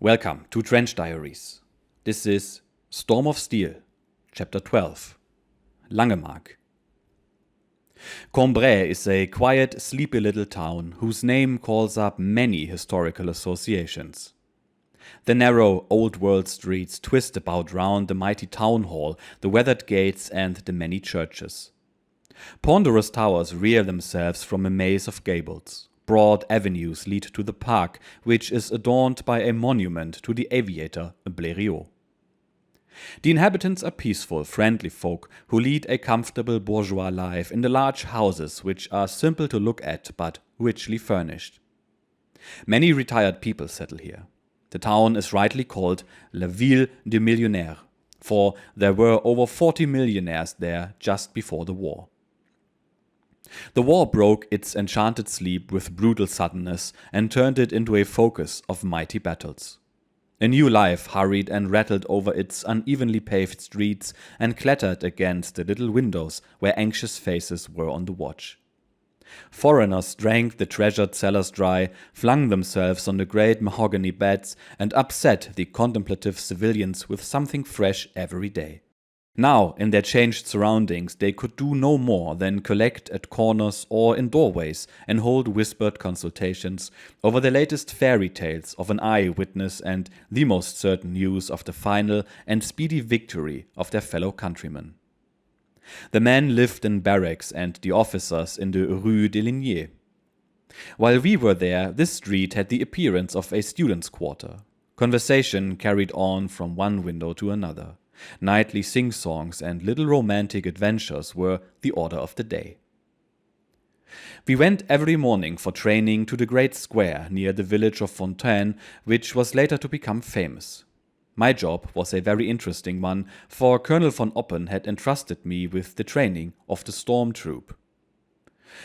Welcome to Trench Diaries. This is Storm of Steel, Chapter 12, Langemarck. Cambrai is a quiet, sleepy little town whose name calls up many historical associations. The narrow, old-world streets twist about round the mighty town hall, the weathered gates and the many churches. Ponderous towers rear themselves from a maze of gables. Broad avenues lead to the park, which is adorned by a monument to the aviator Blériot. The inhabitants are peaceful, friendly folk who lead a comfortable bourgeois life in the large houses which are simple to look at but richly furnished. Many retired people settle here. The town is rightly called La Ville des Millionnaires, for there were over 40 millionaires there just before the war. The war broke its enchanted sleep with brutal suddenness and turned it into a focus of mighty battles. A new life hurried and rattled over its unevenly paved streets and clattered against the little windows where anxious faces were on the watch. Foreigners drank the treasured cellars dry, flung themselves on the great mahogany beds, and upset the contemplative civilians with something fresh every day. Now, in their changed surroundings, they could do no more than collect at corners or in doorways and hold whispered consultations over the latest fairy tales of an eyewitness and the most certain news of the final and speedy victory of their fellow countrymen. The men lived in barracks and the officers in the Rue des Lignées. While we were there, this street had the appearance of a student's quarter. Conversation carried on from one window to another. Nightly sing-songs and little romantic adventures were the order of the day. We went every morning for training to the great square near the village of Fontaine, which was later to become famous. My job was a very interesting one, for Colonel von Oppen had entrusted me with the training of the storm troop.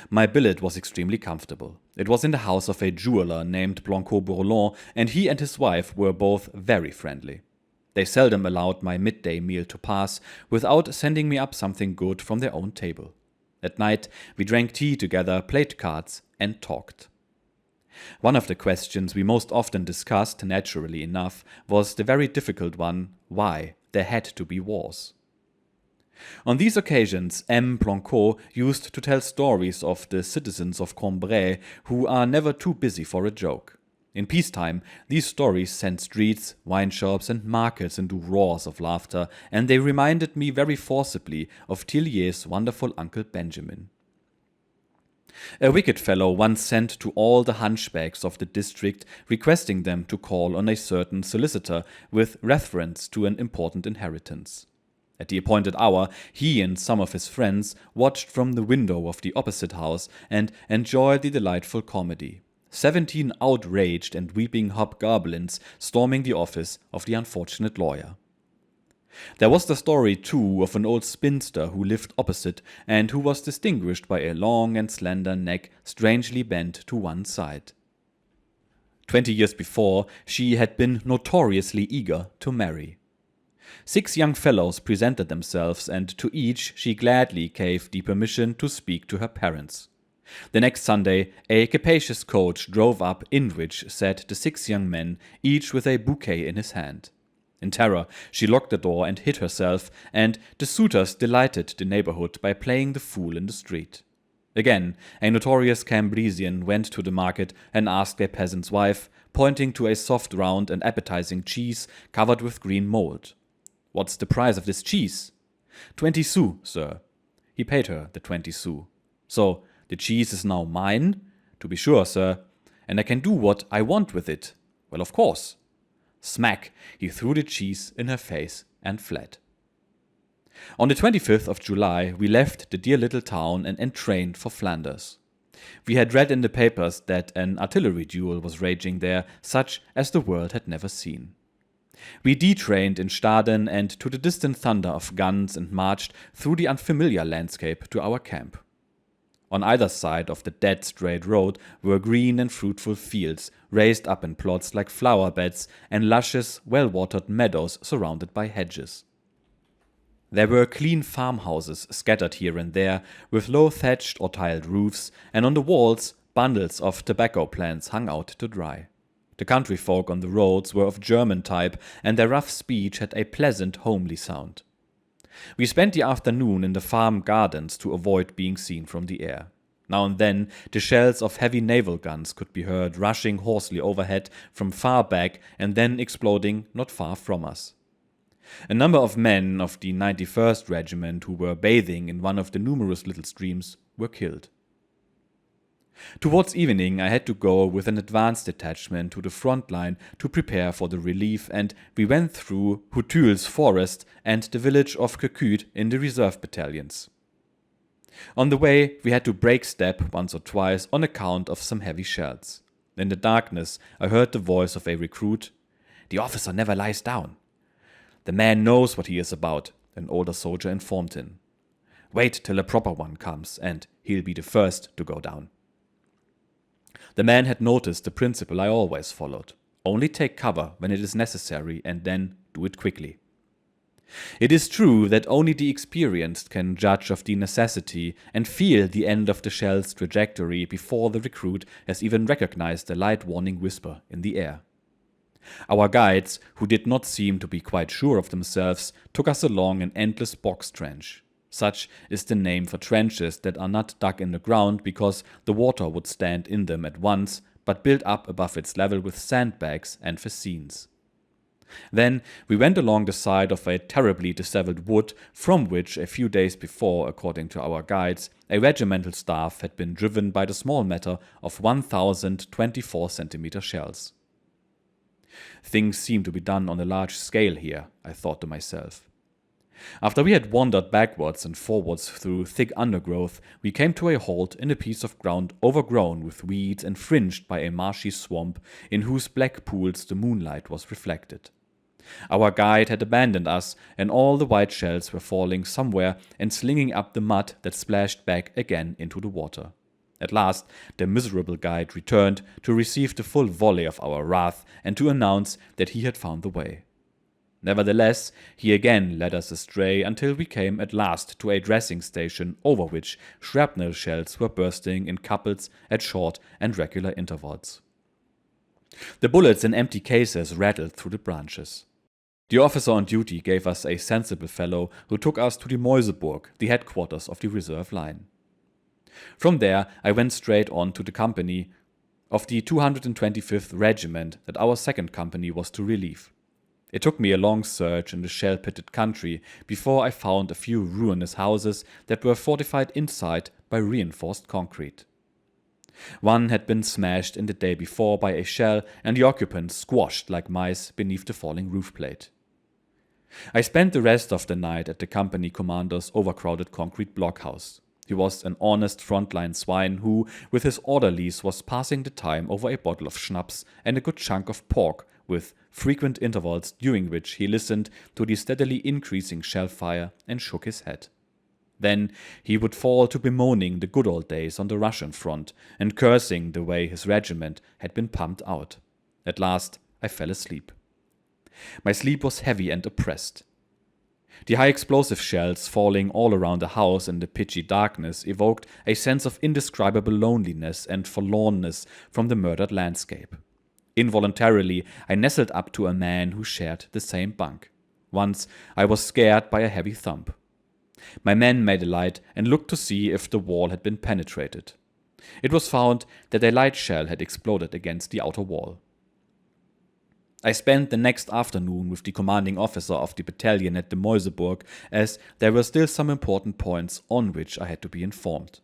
My billet was extremely comfortable. It was in the house of a jeweler named Blanco-Bourlon, and he and his wife were both very friendly. They seldom allowed my midday meal to pass without sending me up something good from their own table. At night, we drank tea together, played cards, and talked. One of the questions we most often discussed, naturally enough, was the very difficult one: why there had to be wars. On these occasions, M. Blanco used to tell stories of the citizens of Cambrai who are never too busy for a joke. In peacetime, these stories sent streets, wine shops, and markets into roars of laughter, and they reminded me very forcibly of Tillier's wonderful Uncle Benjamin. A wicked fellow once sent to all the hunchbacks of the district, requesting them to call on a certain solicitor with reference to an important inheritance. At the appointed hour, he and some of his friends watched from the window of the opposite house and enjoyed the delightful comedy. 17 outraged and weeping hobgoblins storming the office of the unfortunate lawyer. There was the story, too, of an old spinster who lived opposite and who was distinguished by a long and slender neck strangely bent to one side. 20 years before, she had been notoriously eager to marry. 6 young fellows presented themselves, and to each she gladly gave the permission to speak to her parents. The next Sunday, a capacious coach drove up in which sat the 6 young men, each with a bouquet in his hand. In terror, she locked the door and hid herself, and the suitors delighted the neighborhood by playing the fool in the street. Again, a notorious Cambrisian went to the market and asked a peasant's wife, pointing to a soft, round, and appetizing cheese covered with green mold. "What's the price of this cheese?" 20 sous, sir." He paid her the 20 sous. "So, the cheese is now mine?" "To be sure, sir." "And I can do what I want with it?" "Well, of course." Smack! He threw the cheese in her face and fled. On the 25th of July, we left the dear little town and entrained for Flanders. We had read in the papers that an artillery duel was raging there, such as the world had never seen. We detrained in Staden and to the distant thunder of guns and marched through the unfamiliar landscape to our camp. On either side of the dead straight road were green and fruitful fields, raised up in plots like flower beds, and luscious, well-watered meadows surrounded by hedges. There were clean farmhouses scattered here and there, with low thatched or tiled roofs, and on the walls bundles of tobacco plants hung out to dry. The country folk on the roads were of German type, and their rough speech had a pleasant, homely sound. We spent the afternoon in the farm gardens to avoid being seen from the air. Now and then, the shells of heavy naval guns could be heard rushing hoarsely overhead from far back and then exploding not far from us. A number of men of the 91st Regiment who were bathing in one of the numerous little streams were killed. Towards evening, I had to go with an advance detachment to the front line to prepare for the relief, and we went through Hutul's forest and the village of Kekut in the reserve battalions. On the way, we had to break step once or twice on account of some heavy shells. In the darkness, I heard the voice of a recruit. "The officer never lies down." "The man knows what he is about," an older soldier informed him. "Wait till a proper one comes, and he'll be the first to go down." The man had noticed the principle I always followed. Only take cover when it is necessary and then do it quickly. It is true that only the experienced can judge of the necessity and feel the end of the shell's trajectory before the recruit has even recognized the light warning whisper in the air. Our guides, who did not seem to be quite sure of themselves, took us along an endless box trench. Such is the name for trenches that are not dug in the ground because the water would stand in them at once, but built up above its level with sandbags and fascines. Then we went along the side of a terribly disheveled wood from which, a few days before, according to our guides, a regimental staff had been driven by the small matter of 1,024-centimeter shells. Things seem to be done on a large scale here, I thought to myself. After we had wandered backwards and forwards through thick undergrowth, we came to a halt in a piece of ground overgrown with weeds and fringed by a marshy swamp in whose black pools the moonlight was reflected. Our guide had abandoned us, and all the white shells were falling somewhere and slinging up the mud that splashed back again into the water. At last, the miserable guide returned to receive the full volley of our wrath and to announce that he had found the way. Nevertheless, he again led us astray until we came at last to a dressing station over which shrapnel shells were bursting in couples at short and regular intervals. The bullets in empty cases rattled through the branches. The officer on duty gave us a sensible fellow who took us to the Mäuseburg, the headquarters of the reserve line. From there I went straight on to the company of the 225th Regiment that our second company was to relieve. It took me a long search in the shell-pitted country before I found a few ruinous houses that were fortified inside by reinforced concrete. One had been smashed in the day before by a shell and the occupants squashed like mice beneath the falling roof plate. I spent the rest of the night at the company commander's overcrowded concrete blockhouse. He was an honest frontline swine who, with his orderlies, was passing the time over a bottle of schnapps and a good chunk of pork, with frequent intervals during which he listened to the steadily increasing shell fire and shook his head. Then he would fall to bemoaning the good old days on the Russian front and cursing the way his regiment had been pumped out. At last I fell asleep. My sleep was heavy and oppressed. The high explosive shells falling all around the house in the pitchy darkness evoked a sense of indescribable loneliness and forlornness from the murdered landscape. Involuntarily, I nestled up to a man who shared the same bunk. Once I was scared by a heavy thump. My men made a light and looked to see if the wall had been penetrated. It was found that a light shell had exploded against the outer wall. I spent the next afternoon with the commanding officer of the battalion at the Mäuseburg, as there were still some important points on which I had to be informed.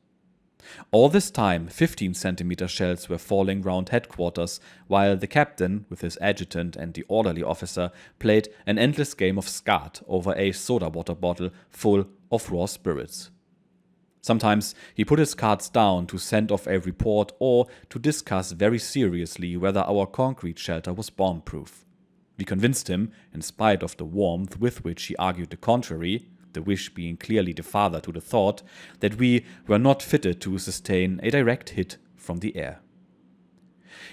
All this time 15-centimeter shells were falling round headquarters, while the captain, with his adjutant and the orderly officer, played an endless game of skat over a soda water bottle full of raw spirits. Sometimes he put his cards down to send off a report or to discuss very seriously whether our concrete shelter was bomb-proof. We convinced him, in spite of the warmth with which he argued the contrary, the wish being clearly the father to the thought, that we were not fitted to sustain a direct hit from the air.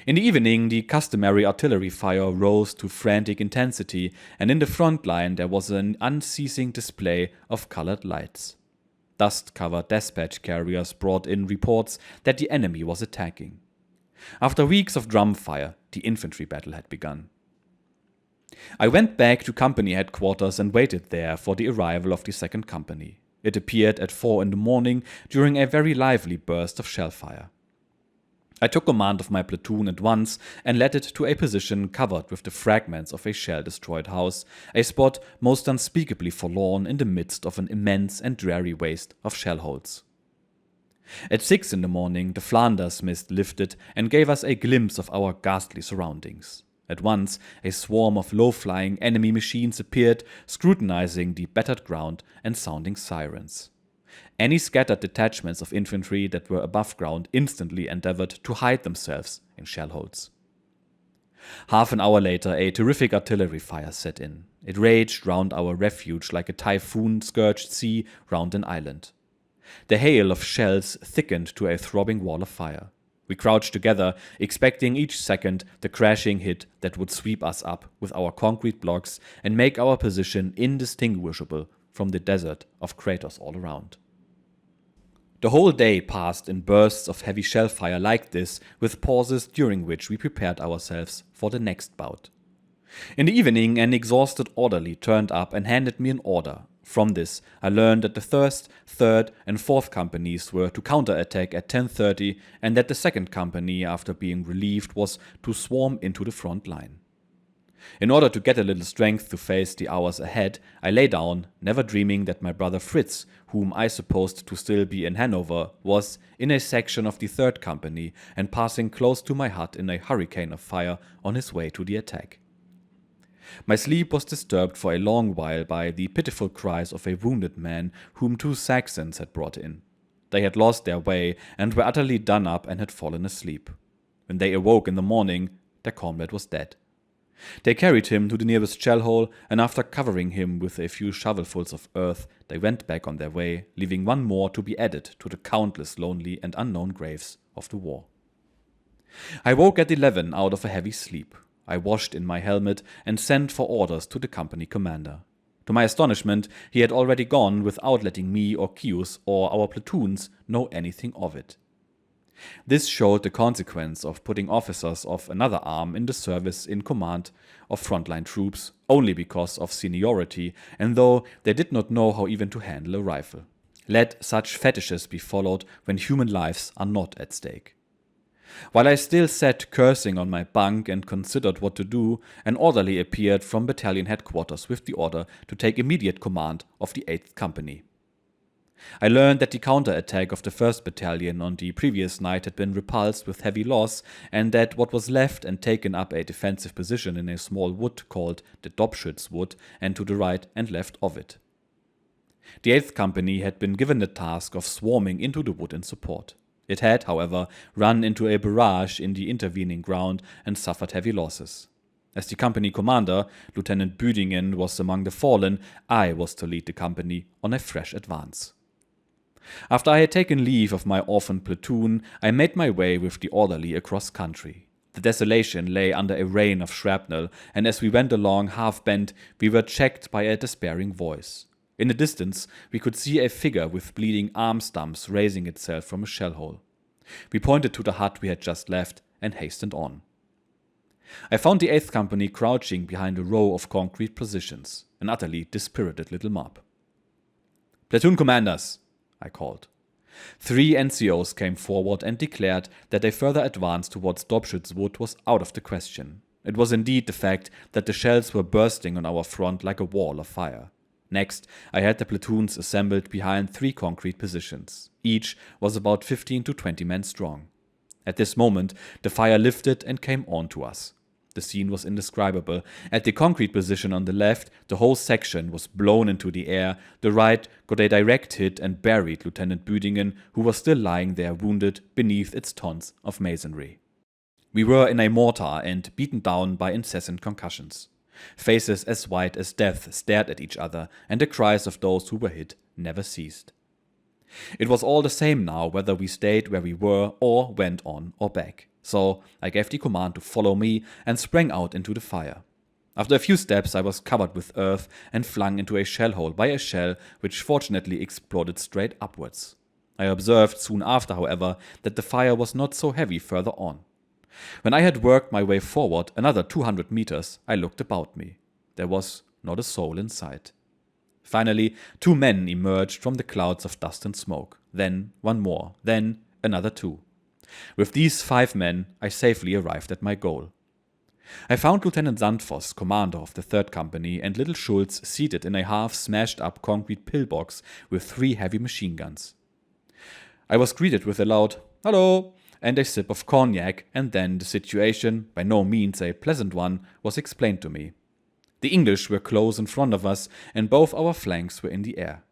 In the evening, the customary artillery fire rose to frantic intensity, and in the front line there was an unceasing display of colored lights. Dust-covered dispatch carriers brought in reports that the enemy was attacking. After weeks of drum fire, the infantry battle had begun. I went back to company headquarters and waited there for the arrival of the second company. It appeared at 4 in the morning during a very lively burst of shellfire. I took command of my platoon at once and led it to a position covered with the fragments of a shell-destroyed house, a spot most unspeakably forlorn in the midst of an immense and dreary waste of shell holes. At 6 in the morning, the Flanders mist lifted and gave us a glimpse of our ghastly surroundings. At once, a swarm of low-flying enemy machines appeared, scrutinizing the battered ground and sounding sirens. Any scattered detachments of infantry that were above ground instantly endeavored to hide themselves in shell holes. Half an hour later, a terrific artillery fire set in. It raged round our refuge like a typhoon-scourged sea round an island. The hail of shells thickened to a throbbing wall of fire. We crouched together, expecting each second the crashing hit that would sweep us up with our concrete blocks and make our position indistinguishable from the desert of craters all around. The whole day passed in bursts of heavy shellfire like this, with pauses during which we prepared ourselves for the next bout. In the evening, an exhausted orderly turned up and handed me an order. From this, I learned that the 1st, 3rd, and 4th companies were to counterattack at 10:30 and that the 2nd company, after being relieved, was to swarm into the front line. In order to get a little strength to face the hours ahead, I lay down, never dreaming that my brother Fritz, whom I supposed to still be in Hanover, was in a section of the 3rd company and passing close to my hut in a hurricane of fire on his way to the attack. My sleep was disturbed for a long while by the pitiful cries of a wounded man whom 2 Saxons had brought in. They had lost their way and were utterly done up and had fallen asleep. When they awoke in the morning, their comrade was dead. They carried him to the nearest shell hole, and after covering him with a few shovelfuls of earth, they went back on their way, leaving one more to be added to the countless lonely and unknown graves of the war. I woke at 11 out of a heavy sleep. I washed in my helmet and sent for orders to the company commander. To my astonishment, he had already gone without letting me or Kius or our platoons know anything of it. This showed the consequence of putting officers of another arm in the service in command of frontline troops only because of seniority, and though they did not know how even to handle a rifle. Let such fetishes be followed when human lives are not at stake. While I still sat cursing on my bunk and considered what to do, an orderly appeared from battalion headquarters with the order to take immediate command of the 8th Company. I learned that the counterattack of the 1st Battalion on the previous night had been repulsed with heavy loss, and that what was left and taken up a defensive position in a small wood called the Dobschütz Wood, and to the right and left of it. The 8th Company had been given the task of swarming into the wood in support. It had, however, run into a barrage in the intervening ground and suffered heavy losses. As the company commander, Lieutenant Büdingen was among the fallen. I was to lead the company on a fresh advance. After I had taken leave of my orphaned platoon, I made my way with the orderly across country. The desolation lay under a rain of shrapnel, and as we went along half-bent, we were checked by a despairing voice. In the distance, we could see a figure with bleeding arm stumps raising itself from a shell hole. We pointed to the hut we had just left and hastened on. I found the 8th Company crouching behind a row of concrete positions, an utterly dispirited little mob. "Platoon commanders," I called. 3 NCOs came forward and declared that a further advance towards Dobschütz Wood was out of the question. It was indeed the fact that the shells were bursting on our front like a wall of fire. Next, I had the platoons assembled behind 3 concrete positions. Each was about 15 to 20 men strong. At this moment, the fire lifted and came on to us. The scene was indescribable. At the concrete position on the left, the whole section was blown into the air. The right got a direct hit and buried Lieutenant Büdingen, who was still lying there wounded beneath its tons of masonry. We were in a mortar and beaten down by incessant concussions. Faces as white as death stared at each other, and the cries of those who were hit never ceased. It was all the same now whether we stayed where we were or went on or back. So I gave the command to follow me and sprang out into the fire. After a few steps I was covered with earth and flung into a shell hole by a shell which fortunately exploded straight upwards. I observed soon after, however, that the fire was not so heavy further on. When I had worked my way forward another 200 meters, I looked about me. There was not a soul in sight. Finally, 2 men emerged from the clouds of dust and smoke. Then 1 more. Then another 2. With these 5 men, I safely arrived at my goal. I found Lieutenant Sandvoss, commander of the 3rd Company, and little Schulz seated in a half-smashed-up concrete pillbox with 3 heavy machine guns. I was greeted with a loud "Hello!" and a sip of cognac, and then the situation, by no means a pleasant one, was explained to me. The English were close in front of us, and both our flanks were in the air.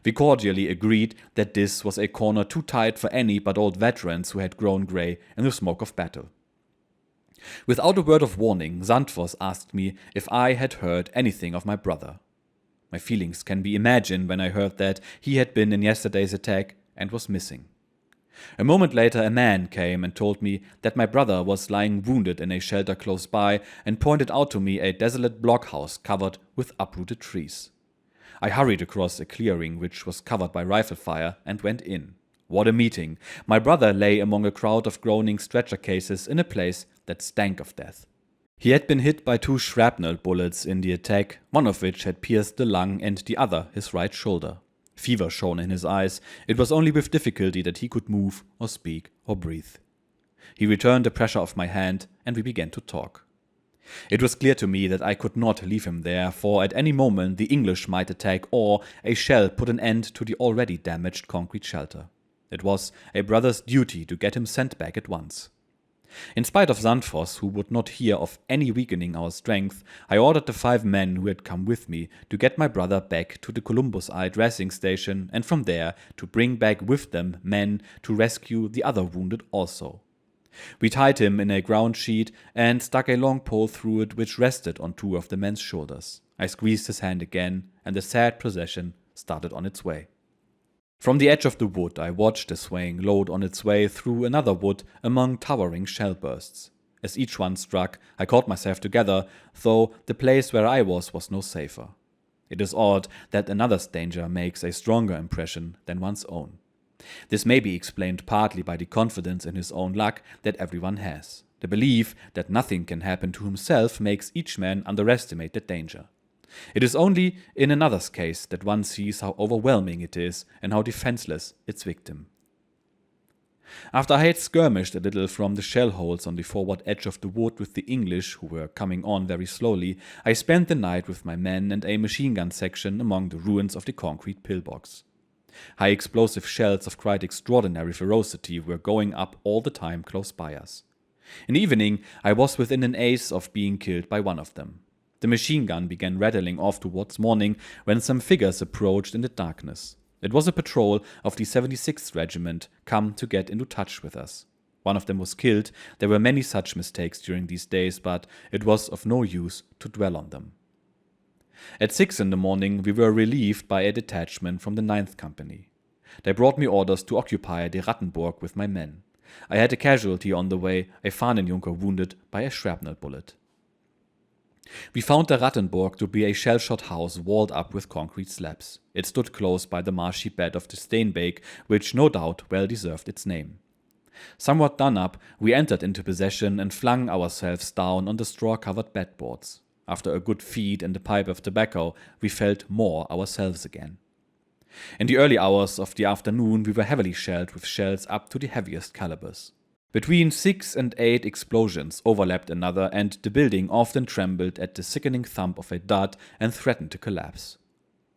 We cordially agreed that this was a corner too tight for any but old veterans who had grown grey in the smoke of battle. Without a word of warning, Sandvoss asked me if I had heard anything of my brother. My feelings can be imagined when I heard that he had been in yesterday's attack and was missing. A moment later a man came and told me that my brother was lying wounded in a shelter close by and pointed out to me a desolate blockhouse covered with uprooted trees. I hurried across a clearing which was covered by rifle fire and went in. What a meeting! My brother lay among a crowd of groaning stretcher cases in a place that stank of death. He had been hit by 2 shrapnel bullets in the attack, one of which had pierced the lung and the other his right shoulder. Fever shone in his eyes. It was only with difficulty that he could move or speak or breathe. He returned the pressure of my hand, and we began to talk. It was clear to me that I could not leave him there, for at any moment the English might attack or a shell put an end to the already damaged concrete shelter. It was a brother's duty to get him sent back at once. In spite of Sandvoss, who would not hear of any weakening our strength, I ordered the 5 men who had come with me to get my brother back to the Columbus Eye dressing station, and from there to bring back with them men to rescue the other wounded also. We tied him in a ground sheet and stuck a long pole through it which rested on 2 of the men's shoulders. I squeezed his hand again, and the sad procession started on its way. From the edge of the wood I watched the swaying load on its way through another wood among towering shell bursts. As each one struck, I caught myself together, though the place where I was no safer. It is odd that another's danger makes a stronger impression than one's own. This may be explained partly by the confidence in his own luck that everyone has. The belief that nothing can happen to himself makes each man underestimate the danger. It is only in another's case that one sees how overwhelming it is and how defenseless its victim. After I had skirmished a little from the shell holes on the forward edge of the wood with the English, who were coming on very slowly, I spent the night with my men and a machine gun section among the ruins of the concrete pillbox. High explosive shells of quite extraordinary ferocity were going up all the time close by us. In the evening I was within an ace of being killed by one of them. The machine gun began rattling off towards morning when some figures approached in the darkness. It was a patrol of the 76th Regiment come to get into touch with us. One of them was killed. There were many such mistakes during these days, but it was of no use to dwell on them. At 6 in the morning we were relieved by a detachment from the 9th Company. They brought me orders to occupy the Rattenburg with my men. I had a casualty on the way, a Fahnenjunker wounded by a shrapnel bullet. We found the Rattenburg to be a shell-shot house walled up with concrete slabs. It stood close by the marshy bed of the Steenbeek, which no doubt well deserved its name. Somewhat done up, we entered into possession and flung ourselves down on the straw-covered bedboards. After a good feed and a pipe of tobacco, we felt more ourselves again. In the early hours of the afternoon we were heavily shelled with shells up to the heaviest calibers. Between 6 and 8 explosions overlapped another, and the building often trembled at the sickening thump of a dud and threatened to collapse.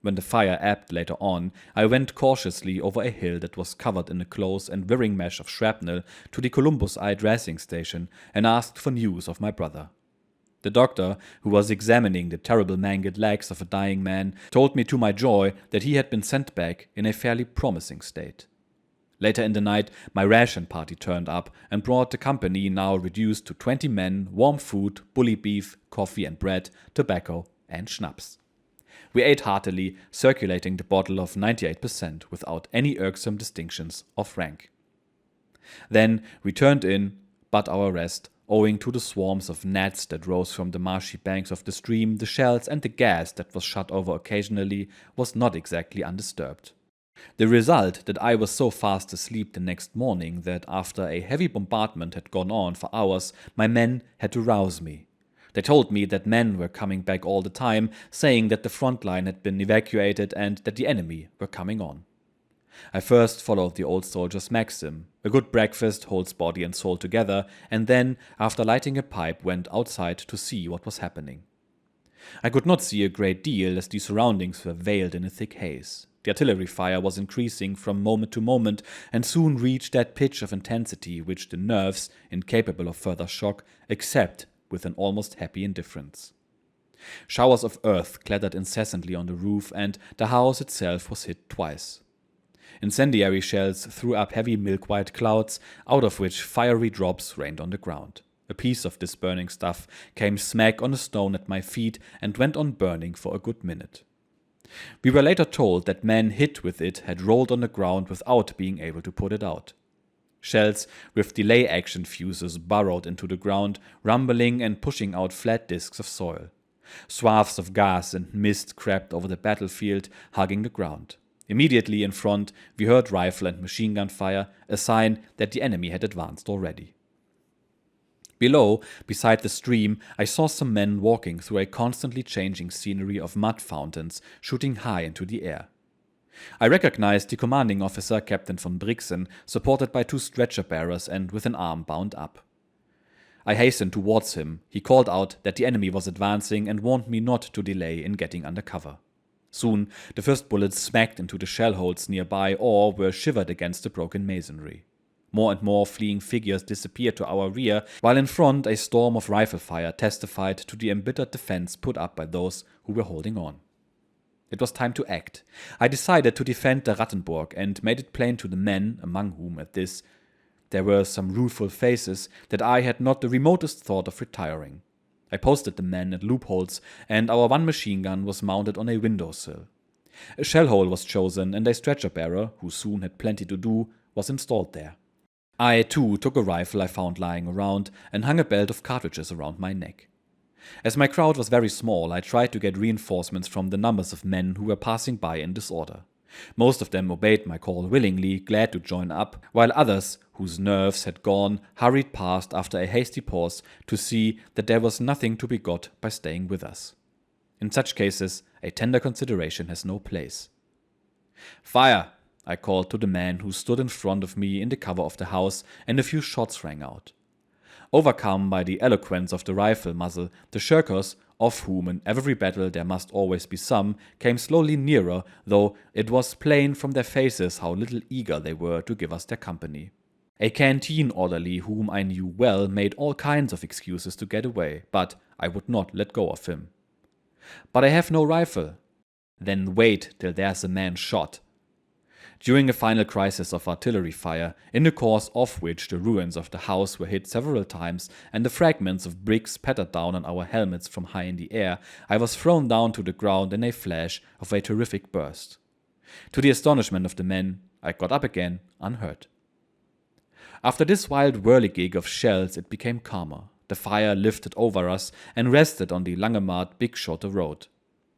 When the fire ebbed later on, I went cautiously over a hill that was covered in a close and whirring mesh of shrapnel to the Columbus Eye dressing station and asked for news of my brother. The doctor, who was examining the terrible mangled legs of a dying man, told me to my joy that he had been sent back in a fairly promising state. Later in the night, my ration party turned up and brought the company, now reduced to 20 men, warm food, bully beef, coffee and bread, tobacco and schnapps. We ate heartily, circulating the bottle of 98% without any irksome distinctions of rank. Then we turned in, but our rest, owing to the swarms of gnats that rose from the marshy banks of the stream, the shells and the gas that was shot over occasionally, was not exactly undisturbed. The result that I was so fast asleep the next morning that after a heavy bombardment had gone on for hours, my men had to rouse me. They told me that men were coming back all the time, saying that the front line had been evacuated and that the enemy were coming on. I first followed the old soldier's maxim: a good breakfast holds body and soul together, and then, after lighting a pipe, went outside to see what was happening. I could not see a great deal as the surroundings were veiled in a thick haze. The artillery fire was increasing from moment to moment and soon reached that pitch of intensity which the nerves, incapable of further shock, accept with an almost happy indifference. Showers of earth clattered incessantly on the roof, and the house itself was hit twice. Incendiary shells threw up heavy milk-white clouds, out of which fiery drops rained on the ground. A piece of this burning stuff came smack on a stone at my feet and went on burning for a good minute. We were later told that men hit with it had rolled on the ground without being able to put it out. Shells with delay action fuses burrowed into the ground, rumbling and pushing out flat disks of soil. Swaths of gas and mist crept over the battlefield, hugging the ground. Immediately in front, we heard rifle and machine gun fire, a sign that the enemy had advanced already. Below, beside the stream, I saw some men walking through a constantly changing scenery of mud fountains shooting high into the air. I recognized the commanding officer, Captain von Brixen, supported by 2 stretcher-bearers and with an arm bound up. I hastened towards him. He called out that the enemy was advancing and warned me not to delay in getting under cover. Soon, the first bullets smacked into the shell holes nearby or were shivered against the broken masonry. More and more fleeing figures disappeared to our rear, while in front a storm of rifle fire testified to the embittered defense put up by those who were holding on. It was time to act. I decided to defend the Rattenburg and made it plain to the men, among whom at this there were some rueful faces, that I had not the remotest thought of retiring. I posted the men at loopholes, and our 1 machine gun was mounted on a windowsill. A shell hole was chosen, and a stretcher-bearer, who soon had plenty to do, was installed there. I, too, took a rifle I found lying around and hung a belt of cartridges around my neck. As my crowd was very small, I tried to get reinforcements from the numbers of men who were passing by in disorder. Most of them obeyed my call willingly, glad to join up, while others, whose nerves had gone, hurried past after a hasty pause to see that there was nothing to be got by staying with us. In such cases, a tender consideration has no place. "Fire!" I called to the man who stood in front of me in the cover of the house, and a few shots rang out. Overcome by the eloquence of the rifle muzzle, the shirkers, of whom in every battle there must always be some, came slowly nearer, though it was plain from their faces how little eager they were to give us their company. A canteen orderly whom I knew well made all kinds of excuses to get away, but I would not let go of him. "But I have no rifle." "Then wait till there's a man shot." During a final crisis of artillery fire, in the course of which the ruins of the house were hit several times and the fragments of bricks pattered down on our helmets from high in the air, I was thrown down to the ground in a flash of a terrific burst. To the astonishment of the men, I got up again unhurt. After this wild whirligig of shells, it became calmer. The fire lifted over us and rested on the Langemarck Big Shorter Road.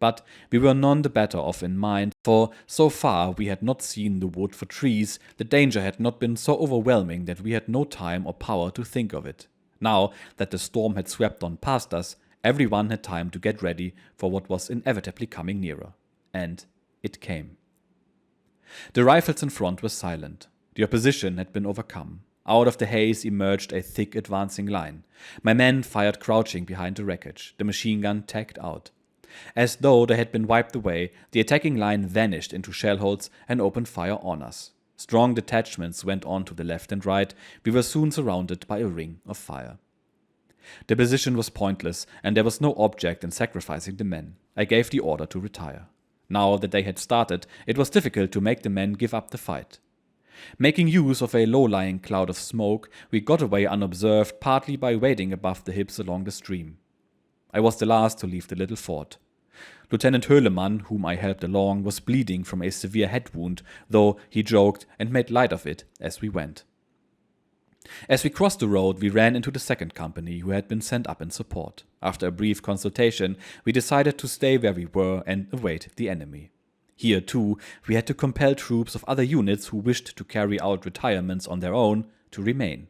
But we were none the better off in mind, for so far we had not seen the wood for trees, the danger had not been so overwhelming that we had no time or power to think of it. Now that the storm had swept on past us, everyone had time to get ready for what was inevitably coming nearer. And it came. The rifles in front were silent. The opposition had been overcome. Out of the haze emerged a thick advancing line. My men fired crouching behind the wreckage. The machine gun tagged out. As though they had been wiped away, the attacking line vanished into shell holes and opened fire on us. Strong detachments went on to the left and right. We were soon surrounded by a ring of fire. The position was pointless, and there was no object in sacrificing the men. I gave the order to retire. Now that they had started, it was difficult to make the men give up the fight. Making use of a low-lying cloud of smoke, we got away unobserved, partly by wading above the hips along the stream. I was the last to leave the little fort. Lieutenant Höhlemann, whom I helped along, was bleeding from a severe head wound, though he joked and made light of it as we went. As we crossed the road, we ran into the second company, who had been sent up in support. After a brief consultation, we decided to stay where we were and await the enemy. Here, too, we had to compel troops of other units who wished to carry out retirements on their own to remain.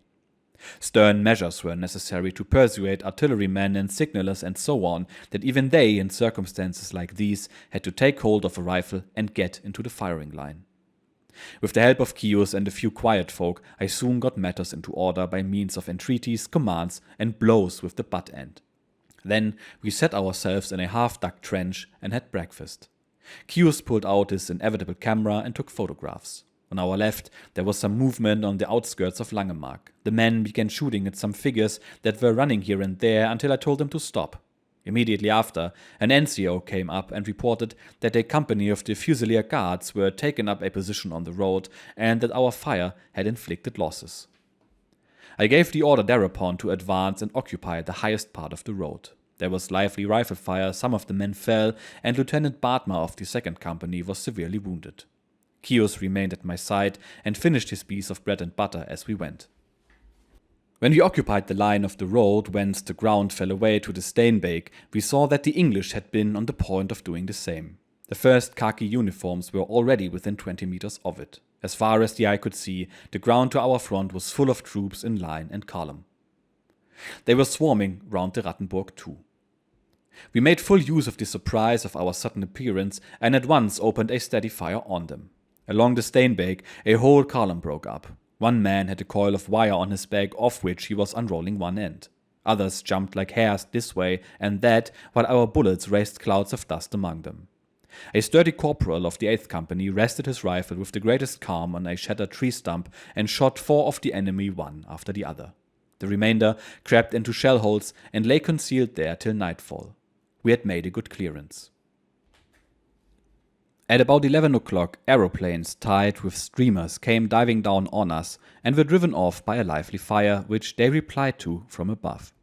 Stern measures were necessary to persuade artillerymen and signalers and so on that even they, in circumstances like these, had to take hold of a rifle and get into the firing line. With the help of Chios and a few quiet folk, I soon got matters into order by means of entreaties, commands, and blows with the butt end. Then we set ourselves in a half-dug trench and had breakfast. Chios pulled out his inevitable camera and took photographs. On our left, there was some movement on the outskirts of Langemarck. The men began shooting at some figures that were running here and there until I told them to stop. Immediately after, an NCO came up and reported that a company of the Fusilier Guards were taking up a position on the road and that our fire had inflicted losses. I gave the order thereupon to advance and occupy the highest part of the road. There was lively rifle fire, some of the men fell, and Lieutenant Bartmer of the 2nd Company was severely wounded. Chios remained at my side and finished his piece of bread and butter as we went. When we occupied the line of the road whence the ground fell away to the Steenbeek, we saw that the English had been on the point of doing the same. The first khaki uniforms were already within 20 meters of it. As far as the eye could see, the ground to our front was full of troops in line and column. They were swarming round the Rattenburg too. We made full use of the surprise of our sudden appearance and at once opened a steady fire on them. Along the Steenbeek, a whole column broke up. One man had a coil of wire on his back, of which he was unrolling one end. Others jumped like hares this way and that, while our bullets raised clouds of dust among them. A sturdy corporal of the 8th Company rested his rifle with the greatest calm on a shattered tree stump and shot 4 of the enemy one after the other. The remainder crept into shell holes and lay concealed there till nightfall. We had made a good clearance. At about 11 o'clock, aeroplanes tied with streamers came diving down on us and were driven off by a lively fire, which they replied to from above.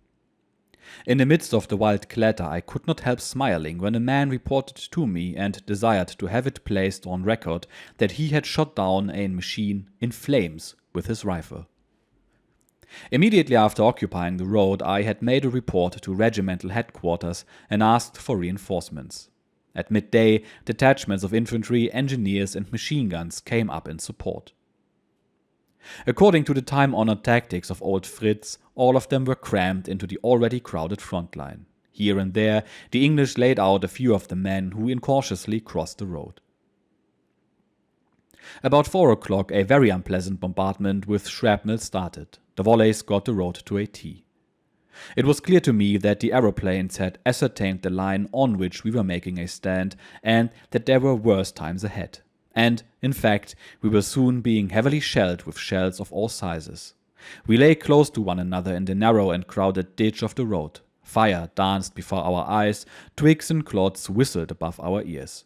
In the midst of the wild clatter, I could not help smiling when a man reported to me and desired to have it placed on record that he had shot down a machine in flames with his rifle. Immediately after occupying the road, I had made a report to regimental headquarters and asked for reinforcements. At midday, detachments of infantry, engineers, and machine guns came up in support. According to the time-honored tactics of old Fritz, all of them were crammed into the already crowded front line. Here and there, the English laid out a few of the men who incautiously crossed the road. About 4 o'clock, a very unpleasant bombardment with shrapnel started. The volleys got the road to a T. It was clear to me that the aeroplanes had ascertained the line on which we were making a stand and that there were worse times ahead. And, in fact, we were soon being heavily shelled with shells of all sizes. We lay close to one another in the narrow and crowded ditch of the road. Fire danced before our eyes, twigs and clods whistled above our ears.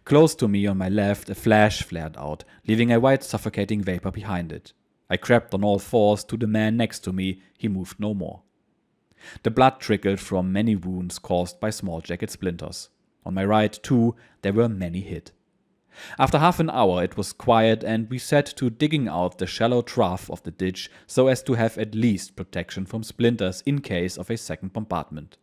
Close to me on my left, a flash flared out, leaving a white suffocating vapor behind it. I crept on all fours to the man next to me. He moved no more. The blood trickled from many wounds caused by small jacket splinters. On my right, too, there were many hit. After half an hour it was quiet and we set to digging out the shallow trough of the ditch so as to have at least protection from splinters in case of a second bombardment.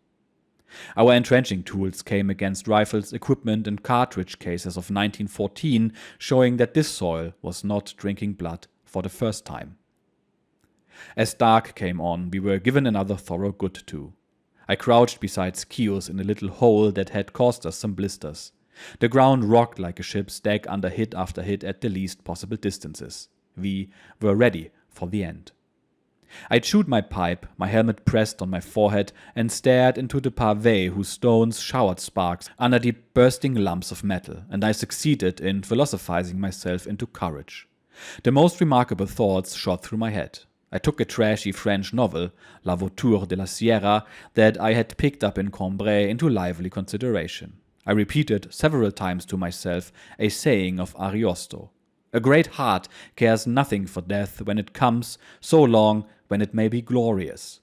Our entrenching tools came against rifles, equipment and cartridge cases of 1914, showing that this soil was not drinking blood for the first time. As dark came on, we were given another thorough good to. I crouched beside Chios in a little hole that had caused us some blisters. The ground rocked like a ship's deck under hit after hit at the least possible distances. We were ready for the end. I chewed my pipe, my helmet pressed on my forehead, and stared into the pave whose stones showered sparks under the bursting lumps of metal, and I succeeded in philosophizing myself into courage. The most remarkable thoughts shot through my head. I took a trashy French novel, La Voiture de la Sierra, that I had picked up in Cambrai into lively consideration. I repeated several times to myself a saying of Ariosto. A great heart cares nothing for death when it comes, so long when it may be glorious.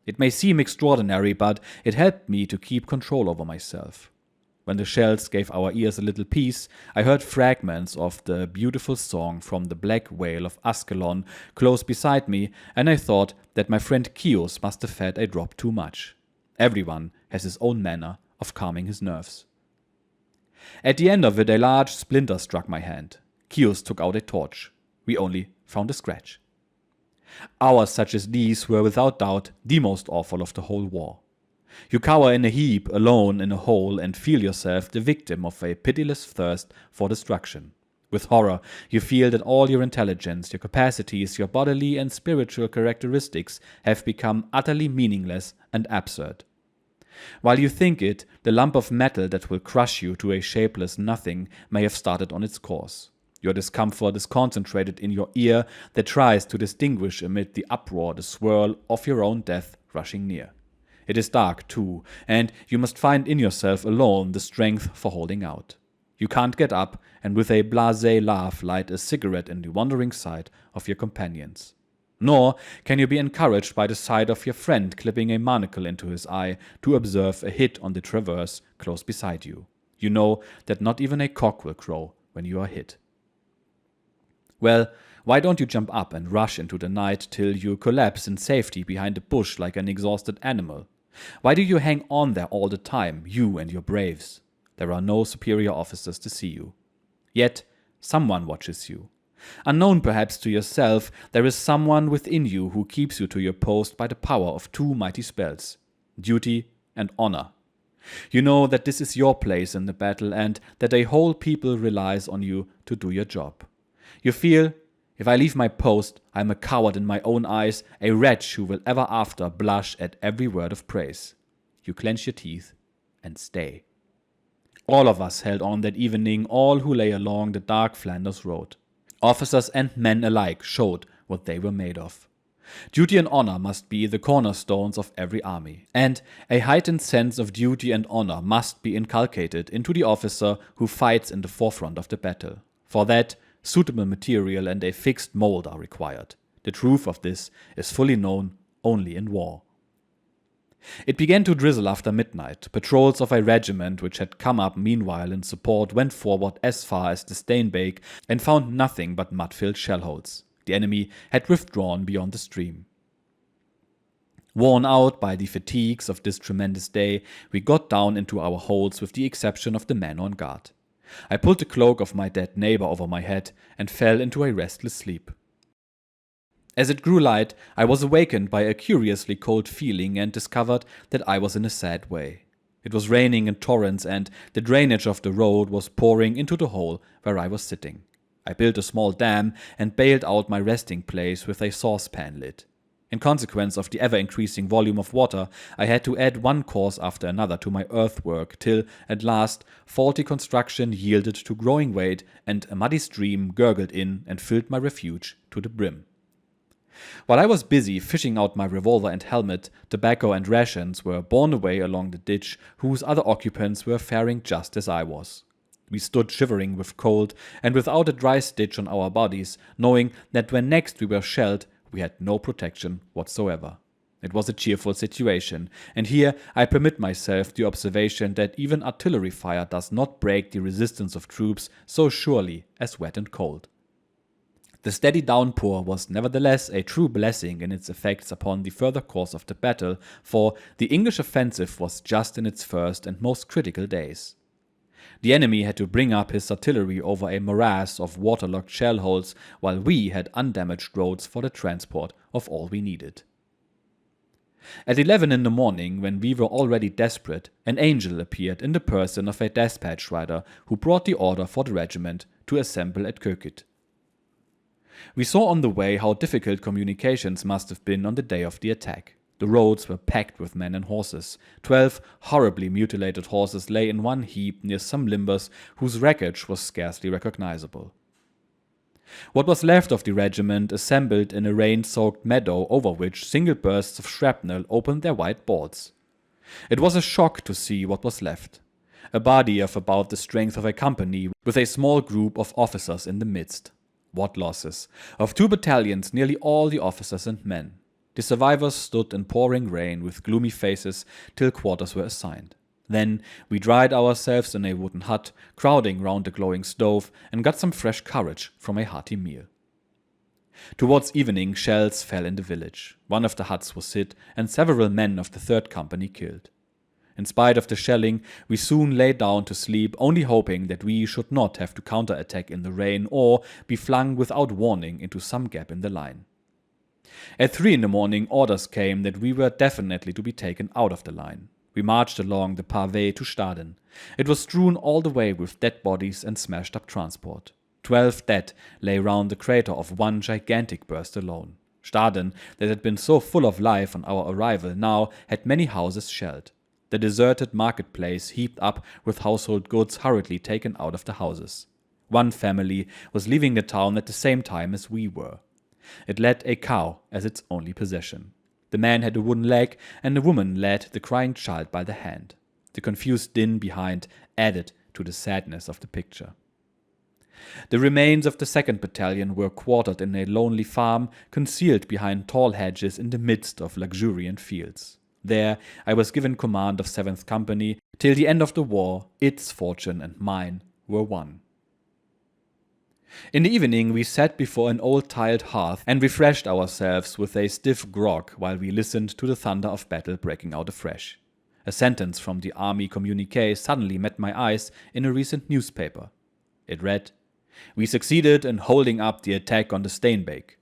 It may seem extraordinary, but it helped me to keep control over myself. When the shells gave our ears a little peace, I heard fragments of the beautiful song from the Black Whale of Ascalon close beside me, and I thought that my friend Chios must have had a drop too much. Everyone has his own manner of calming his nerves. At the end of it, a large splinter struck my hand. Kios took out a torch. We only found a scratch. Hours such as these were without doubt the most awful of the whole war. You cower in a heap, alone in a hole, and feel yourself the victim of a pitiless thirst for destruction. With horror, you feel that all your intelligence, your capacities, your bodily and spiritual characteristics have become utterly meaningless and absurd. While you think it, the lump of metal that will crush you to a shapeless nothing may have started on its course. Your discomfort is concentrated in your ear that tries to distinguish amid the uproar the swirl of your own death rushing near. It is dark, too, and you must find in yourself alone the strength for holding out. You can't get up and with a blasé laugh light a cigarette in the wondering sight of your companions. Nor can you be encouraged by the sight of your friend clipping a monocle into his eye to observe a hit on the traverse close beside you. You know that not even a cock will crow when you are hit. Well, why don't you jump up and rush into the night till you collapse in safety behind a bush like an exhausted animal? Why do you hang on there all the time, you and your braves? There are no superior officers to see you. Yet, someone watches you. Unknown perhaps to yourself, there is someone within you who keeps you to your post by the power of two mighty spells: duty and honor. You know that this is your place in the battle and that a whole people relies on you to do your job. You feel, if I leave my post, I am a coward in my own eyes, a wretch who will ever after blush at every word of praise. You clench your teeth and stay. All of us held on that evening, all who lay along the dark Flanders road. Officers and men alike showed what they were made of. Duty and honor must be the cornerstones of every army, and a heightened sense of duty and honor must be inculcated into the officer who fights in the forefront of the battle. For that, suitable material and a fixed mold are required. The truth of this is fully known only in war. It began to drizzle after midnight. Patrols of a regiment which had come up meanwhile in support went forward as far as the Steenbeek and found nothing but mud-filled shell-holes. The enemy had withdrawn beyond the stream. Worn out by the fatigues of this tremendous day, we got down into our holes with the exception of the men on guard. I pulled the cloak of my dead neighbor over my head and fell into a restless sleep. As it grew light, I was awakened by a curiously cold feeling and discovered that I was in a sad way. It was raining in torrents and the drainage of the road was pouring into the hole where I was sitting. I built a small dam and bailed out my resting place with a saucepan lid. In consequence of the ever-increasing volume of water, I had to add one course after another to my earthwork till, at last, faulty construction yielded to growing weight and a muddy stream gurgled in and filled my refuge to the brim. While I was busy fishing out my revolver and helmet, tobacco and rations were borne away along the ditch whose other occupants were faring just as I was. We stood shivering with cold and without a dry stitch on our bodies, knowing that when next we were shelled, we had no protection whatsoever. It was a cheerful situation, and here I permit myself the observation that even artillery fire does not break the resistance of troops so surely as wet and cold. The steady downpour was nevertheless a true blessing in its effects upon the further course of the battle, for the English offensive was just in its first and most critical days. The enemy had to bring up his artillery over a morass of waterlogged shell holes, while we had undamaged roads for the transport of all we needed. At 11 in the morning, when we were already desperate, an angel appeared in the person of a dispatch rider who brought the order for the regiment to assemble at Kökit. We saw on the way how difficult communications must have been on the day of the attack. The roads were packed with men and horses. 12 horribly mutilated horses lay in one heap near some limbers whose wreckage was scarcely recognizable. What was left of the regiment assembled in a rain-soaked meadow over which single bursts of shrapnel opened their white balls. It was a shock to see what was left. A body of about the strength of a company, with a small group of officers in the midst. What losses! Of 2 battalions, nearly all the officers and men. The survivors stood in pouring rain with gloomy faces till quarters were assigned. Then we dried ourselves in a wooden hut, crowding round the glowing stove, and got some fresh courage from a hearty meal. Towards evening, shells fell in the village. One of the huts was hit, and several men of the 3rd Company killed. In spite of the shelling, we soon lay down to sleep, only hoping that we should not have to counterattack in the rain or be flung without warning into some gap in the line. At 3 in the morning, orders came that we were definitely to be taken out of the line. We marched along the pavé to Staden. It was strewn all the way with dead bodies and smashed up transport. 12 dead lay round the crater of one gigantic burst alone. Staden, that had been so full of life on our arrival, now had many houses shelled. The deserted marketplace heaped up with household goods hurriedly taken out of the houses. One family was leaving the town at the same time as we were. It led a cow as its only possession. The man had a wooden leg, and the woman led the crying child by the hand. The confused din behind added to the sadness of the picture. The remains of the 2nd Battalion were quartered in a lonely farm, concealed behind tall hedges in the midst of luxuriant fields. There I was given command of 7th Company. Till the end of the war, its fortune and mine were one. In the evening we sat before an old tiled hearth and refreshed ourselves with a stiff grog while we listened to the thunder of battle breaking out afresh. A sentence from the army communiqué suddenly met my eyes in a recent newspaper. It read, "We succeeded in holding up the attack on the Steenbeek."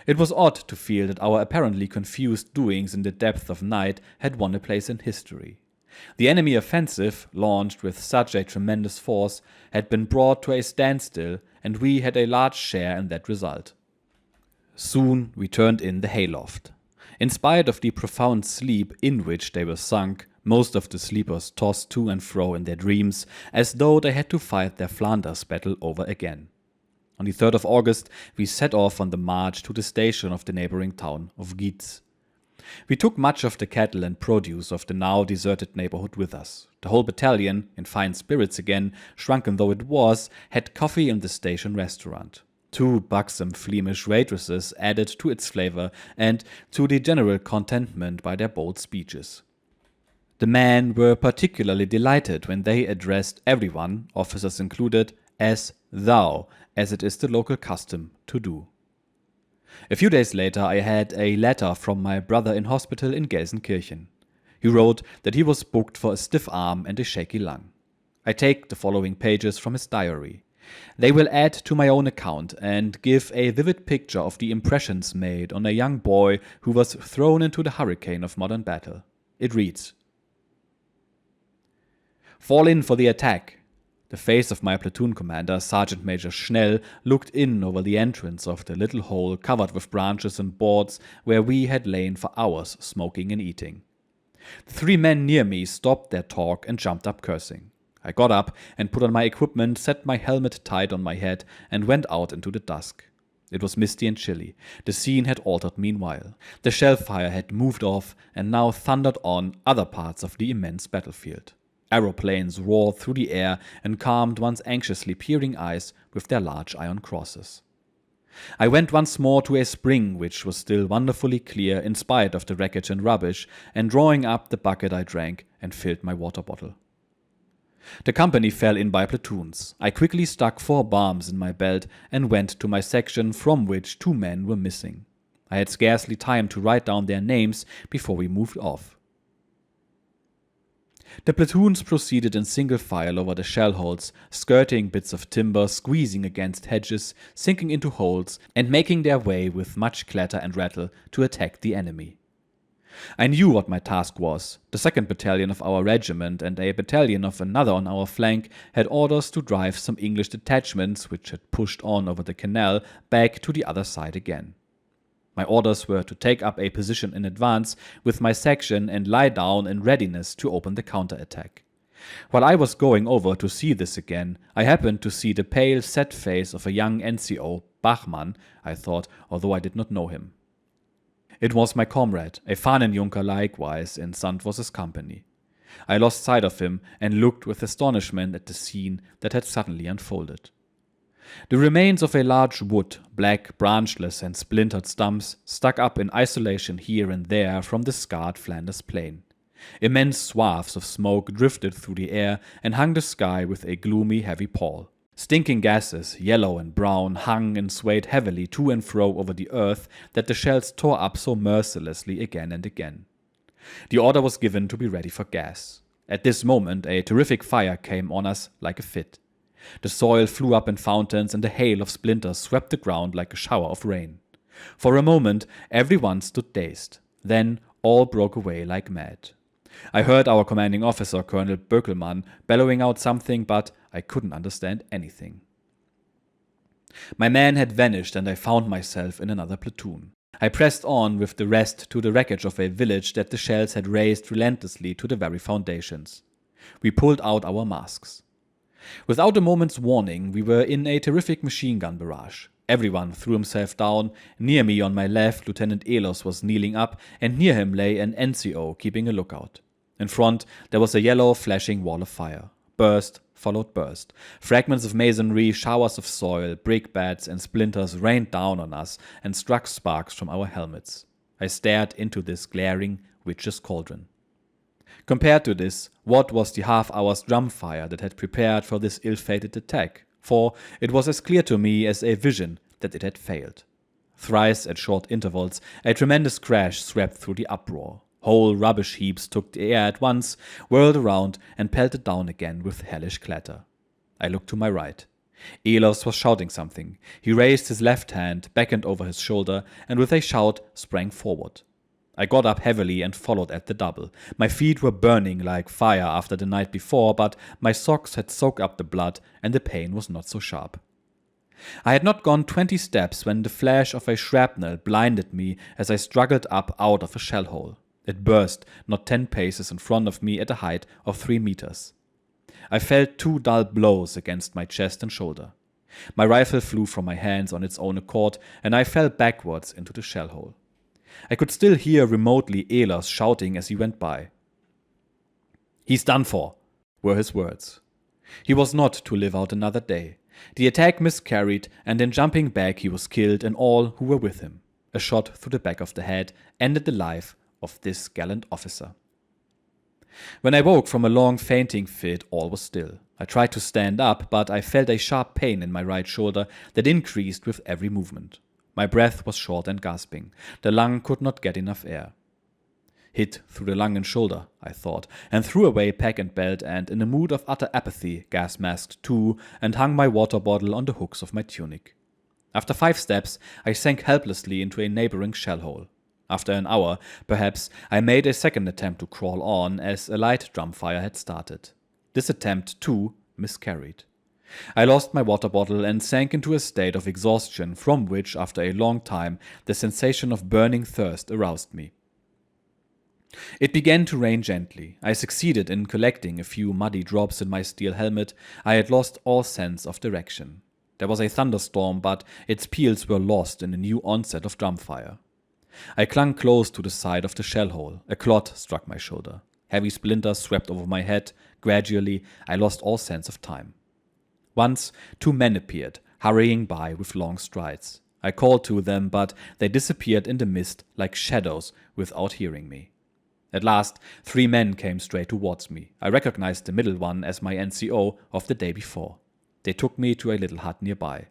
It was odd to feel that our apparently confused doings in the depth of night had won a place in history. The enemy offensive, launched with such a tremendous force, had been brought to a standstill, and we had a large share in that result. Soon we turned in the hayloft. In spite of the profound sleep in which they were sunk, most of the sleepers tossed to and fro in their dreams, as though they had to fight their Flanders battle over again. On the 3rd of August, we set off on the march to the station of the neighboring town of Gietz. We took much of the cattle and produce of the now deserted neighborhood with us. The whole battalion, in fine spirits again, shrunken though it was, had coffee in the station restaurant. 2 buxom Flemish waitresses added to its flavor and to the general contentment by their bold speeches. The men were particularly delighted when they addressed everyone, officers included, as thou, as it is the local custom to do. A few days later I had a letter from my brother in hospital in Gelsenkirchen. He wrote that he was booked for a stiff arm and a shaky lung. I take the following pages from his diary. They will add to my own account and give a vivid picture of the impressions made on a young boy who was thrown into the hurricane of modern battle. It reads, "Fall in for the attack." The face of my platoon commander, Sergeant Major Schnell, looked in over the entrance of the little hole covered with branches and boards where we had lain for hours smoking and eating. The 3 men near me stopped their talk and jumped up cursing. I got up and put on my equipment, set my helmet tight on my head, and went out into the dusk. It was misty and chilly. The scene had altered meanwhile. The shell fire had moved off and now thundered on other parts of the immense battlefield. Aeroplanes roared through the air and calmed one's anxiously peering eyes with their large iron crosses. I went once more to a spring which was still wonderfully clear in spite of the wreckage and rubbish, and drawing up the bucket I drank and filled my water bottle. The company fell in by platoons. I quickly stuck 4 bombs in my belt and went to my section, from which 2 men were missing. I had scarcely time to write down their names before we moved off. The platoons proceeded in single file over the shell holes, skirting bits of timber, squeezing against hedges, sinking into holes, and making their way with much clatter and rattle to attack the enemy. I knew what my task was. The 2nd Battalion of our regiment and a battalion of another on our flank had orders to drive some English detachments, which had pushed on over the canal, back to the other side again. My orders were to take up a position in advance with my section and lie down in readiness to open the counterattack. While I was going over to see this again, I happened to see the pale, set face of a young NCO, Bachmann, I thought, although I did not know him. It was my comrade, a Fahnenjunker likewise, in Sandvoss's company. I lost sight of him and looked with astonishment at the scene that had suddenly unfolded. The remains of a large wood, black, branchless and splintered stumps, stuck up in isolation here and there from the scarred Flanders plain. Immense swaths of smoke drifted through the air and hung the sky with a gloomy, heavy pall. Stinking gases, yellow and brown, hung and swayed heavily to and fro over the earth that the shells tore up so mercilessly again and again. The order was given to be ready for gas. At this moment, a terrific fire came on us like a fit. The soil flew up in fountains and a hail of splinters swept the ground like a shower of rain. For a moment, everyone stood dazed. Then all broke away like mad. I heard our commanding officer, Colonel Böckelmann, bellowing out something, but I couldn't understand anything. My men had vanished and I found myself in another platoon. I pressed on with the rest to the wreckage of a village that the shells had razed relentlessly to the very foundations. We pulled out our masks. Without a moment's warning, we were in a terrific machine gun barrage. Everyone threw himself down. Near me on my left, Lieutenant Ehlers was kneeling up, and near him lay an NCO keeping a lookout. In front, there was a yellow, flashing wall of fire. Burst followed burst. Fragments of masonry, showers of soil, brick beds, and splinters rained down on us and struck sparks from our helmets. I stared into this glaring witch's cauldron. Compared to this, what was the half-hour's drum fire that had prepared for this ill-fated attack? For it was as clear to me as a vision that it had failed. Thrice at short intervals, a tremendous crash swept through the uproar. Whole rubbish heaps took the air at once, whirled around, and pelted down again with hellish clatter. I looked to my right. Ehlers was shouting something. He raised his left hand, beckoned over his shoulder, and with a shout sprang forward. I got up heavily and followed at the double. My feet were burning like fire after the night before, but my socks had soaked up the blood and the pain was not so sharp. I had not gone 20 steps when the flash of a shrapnel blinded me as I struggled up out of a shell hole. It burst not 10 paces in front of me at a height of 3 meters. I felt 2 dull blows against my chest and shoulder. My rifle flew from my hands on its own accord, and I fell backwards into the shell hole. I could still hear remotely Ehlers shouting as he went by. "He's done for," were his words. He was not to live out another day. The attack miscarried, and in jumping back he was killed and all who were with him. A shot through the back of the head ended the life of this gallant officer. When I woke from a long fainting fit, all was still. I tried to stand up, but I felt a sharp pain in my right shoulder that increased with every movement. My breath was short and gasping. The lung could not get enough air. Hit through the lung and shoulder, I thought, and threw away pack and belt and, in a mood of utter apathy, gas-masked too, and hung my water bottle on the hooks of my tunic. After 5 steps, I sank helplessly into a neighboring shell hole. After an hour, perhaps, I made a second attempt to crawl on, as a light drum fire had started. This attempt, too, miscarried. I lost my water bottle and sank into a state of exhaustion from which, after a long time, the sensation of burning thirst aroused me. It began to rain gently. I succeeded in collecting a few muddy drops in my steel helmet. I had lost all sense of direction. There was a thunderstorm, but its peals were lost in a new onset of drumfire. I clung close to the side of the shell hole. A clot struck my shoulder. Heavy splinters swept over my head. Gradually, I lost all sense of time. Once, 2 men appeared, hurrying by with long strides. I called to them, but they disappeared in the mist like shadows without hearing me. At last, 3 men came straight towards me. I recognized the middle one as my NCO of the day before. They took me to a little hut nearby.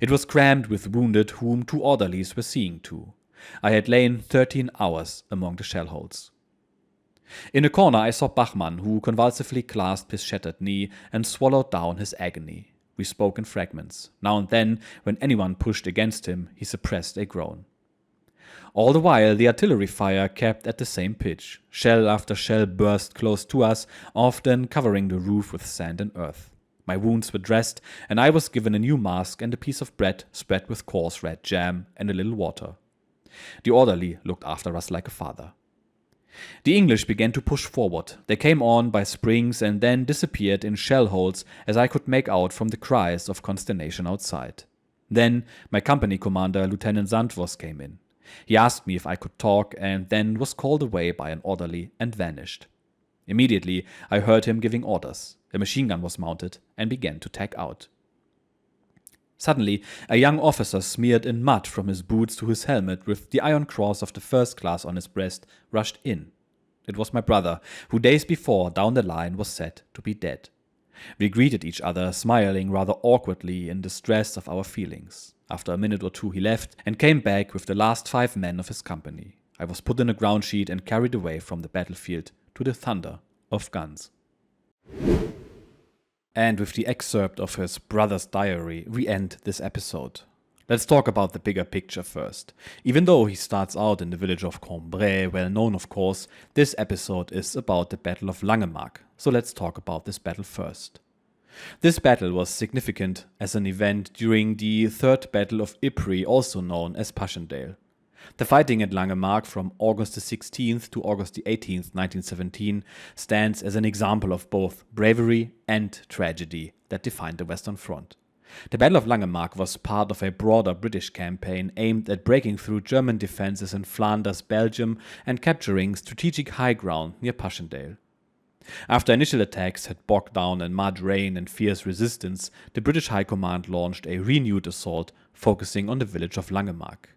It was crammed with wounded whom 2 orderlies were seeing to. I had lain 13 hours among the shell holes. In a corner I saw Bachmann, who convulsively clasped his shattered knee and swallowed down his agony. We spoke in fragments. Now and then, when anyone pushed against him, he suppressed a groan. All the while, the artillery fire kept at the same pitch. Shell after shell burst close to us, often covering the roof with sand and earth. My wounds were dressed, and I was given a new mask and a piece of bread spread with coarse red jam and a little water. The orderly looked after us like a father. The English began to push forward. They came on by springs and then disappeared in shell holes, as I could make out from the cries of consternation outside. Then my company commander, Lieutenant Sandvos, came in. He asked me if I could talk and then was called away by an orderly and vanished. Immediately I heard him giving orders. A machine gun was mounted and began to tack out. Suddenly, a young officer smeared in mud from his boots to his helmet with the iron cross of the first class on his breast rushed in. It was my brother, who days before down the line was said to be dead. We greeted each other, smiling rather awkwardly in the stress of our feelings. After a minute or 2 he left and came back with the last 5 men of his company. I was put in a ground sheet and carried away from the battlefield to the thunder of guns. And with the excerpt of his brother's diary, we end this episode. Let's talk about the bigger picture first. Even though he starts out in the village of Cambrai, well known of course, this episode is about the Battle of Langemarck, so let's talk about this battle first. This battle was significant as an event during the Third Battle of Ypres, also known as Passchendaele. The fighting at Langemarck from August the 16th to August the 18th, 1917 stands as an example of both bravery and tragedy that defined the Western Front. The Battle of Langemarck was part of a broader British campaign aimed at breaking through German defenses in Flanders, Belgium, and capturing strategic high ground near Passchendaele. After initial attacks had bogged down in mud, rain, and fierce resistance, the British High Command launched a renewed assault focusing on the village of Langemarck.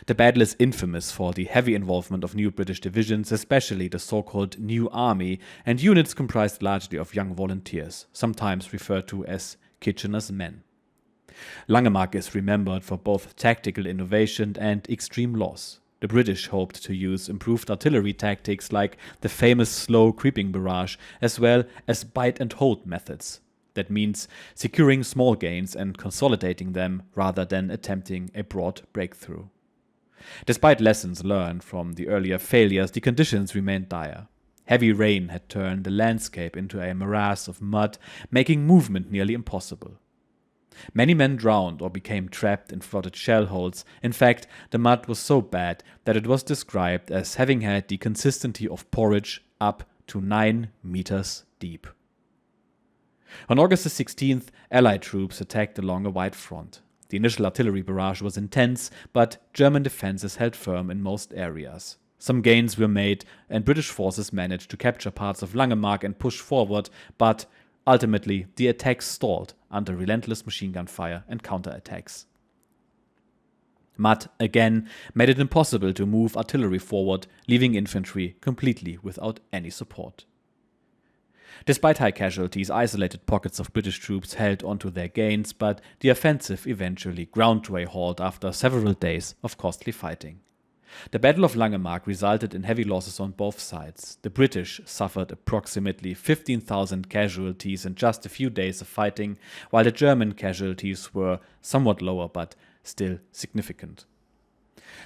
The battle is infamous for the heavy involvement of new British divisions, especially the so-called New Army, and units comprised largely of young volunteers, sometimes referred to as Kitchener's men. Langemarck is remembered for both tactical innovation and extreme loss. The British hoped to use improved artillery tactics like the famous slow creeping barrage, as well as bite and hold methods. That means securing small gains and consolidating them rather than attempting a broad breakthrough. Despite lessons learned from the earlier failures, the conditions remained dire. Heavy rain had turned the landscape into a morass of mud, making movement nearly impossible. Many men drowned or became trapped in flooded shell holes. In fact, the mud was so bad that it was described as having had the consistency of porridge up to 9 meters deep. On August the 16th, Allied troops attacked along a wide front. The initial artillery barrage was intense, but German defenses held firm in most areas. Some gains were made, and British forces managed to capture parts of Langemarck and push forward, but ultimately the attacks stalled under relentless machine gun fire and counterattacks. Mud again made it impossible to move artillery forward, leaving infantry completely without any support. Despite high casualties, isolated pockets of British troops held onto their gains, but the offensive eventually ground to a halt after several days of costly fighting. The Battle of Langemarck resulted in heavy losses on both sides. The British suffered approximately 15,000 casualties in just a few days of fighting, while the German casualties were somewhat lower but still significant.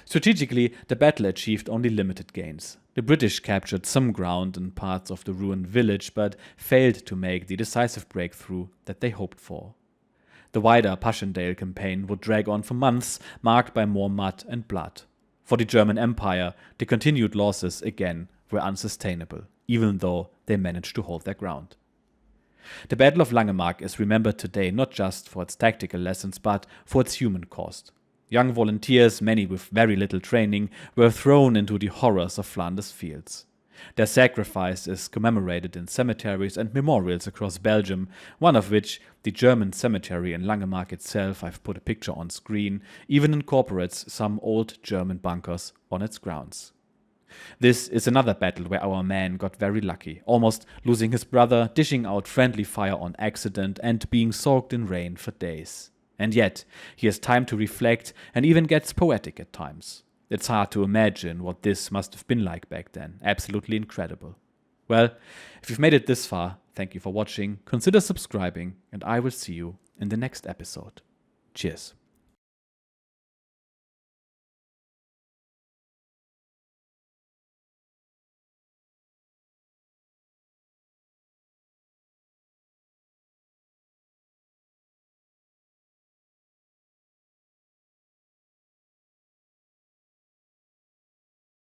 Strategically, the battle achieved only limited gains. The British captured some ground in parts of the ruined village, but failed to make the decisive breakthrough that they hoped for. The wider Passchendaele campaign would drag on for months, marked by more mud and blood. For the German Empire, the continued losses again were unsustainable, even though they managed to hold their ground. The Battle of Langemarck is remembered today not just for its tactical lessons, but for its human cost. Young volunteers, many with very little training, were thrown into the horrors of Flanders fields. Their sacrifice is commemorated in cemeteries and memorials across Belgium, one of which, the German cemetery in Langemarck itself, I've put a picture on screen, even incorporates some old German bunkers on its grounds. This is another battle where our man got very lucky, almost losing his brother, dishing out friendly fire on accident, and being soaked in rain for days. And yet, he has time to reflect and even gets poetic at times. It's hard to imagine what this must have been like back then. Absolutely incredible. Well, if you've made it this far, thank you for watching. Consider subscribing, and I will see you in the next episode. Cheers.